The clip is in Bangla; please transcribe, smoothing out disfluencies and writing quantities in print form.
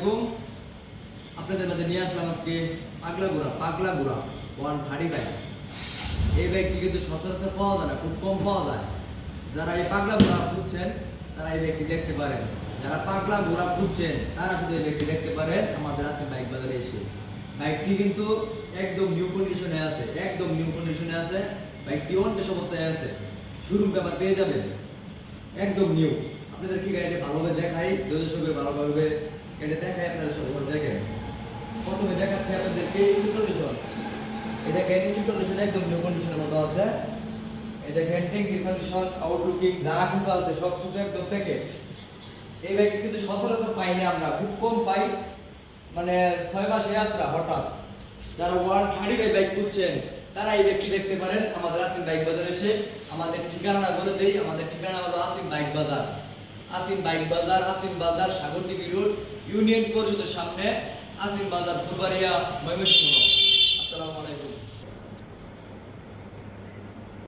আলাইকুম। আপনাদের মাঝে নিয়ে আসলাম আজকে পাগলা গুড়া 135। এই বাইকটি কিন্তু সচরাচর পাওয়া যায় না, খুব কম পাওয়া যায়। যারা এই পাগলা গুড়া খুঁজছেন তারা এই বাইকটি দেখতে পারেন। যারা পাগলা গুড়া খুঁজছেন তারা শুধু এই বাইকটি দেখতে পারেন আমাদের আজকে বাইক বাজারে এসে। বাইকটি কিন্তু একদম নিউ কন্ডিশনে আছে, বাইকটি অন টেস্ট অবস্থায় আছে, শোরুম পেপার পেয়ে যাবেন, একদম নিউ। আপনাদের কি গাড়িটা ভালোভাবে দেখাই, দর্শকের ভালোভাবে গাড়িটা দেখাই, আপনারা সবাই দেখেন। প্রথমে দেখাচ্ছি আপনাদেরকে ইঞ্জিন কন্ডিশন। এই দেখেন ইঞ্জিন কন্ডিশন একদম নিউ কন্ডিশনের মতো আছে। এই দেখেন ট্যাঙ্কির কন্ডিশন, আউটলুকিং যা কিছু আছে সব কিছু একদম প্যাকেজ। এই বাইক কিন্তু সচরাচর পাই না, আমরা খুব কম পাই, মানে 6 মাসে যাত্রা হঠাৎ। যারা 135 বাইক খুঁজছেন তারা এই ব্যক্তি দেখতে পারেন আমাদের আসিম বাইক বাজার এসে। আমাদের ঠিকানা বলে দেই, আমাদের ঠিকানা হলো আসিম বাইক বাজার, আসিম বাজার সাগরদিঘি রোড, ইউনিয়ন পরিষদের সামনে, আসিম বাজার ফুলবাড়িয়া, ময়মনসিংহ।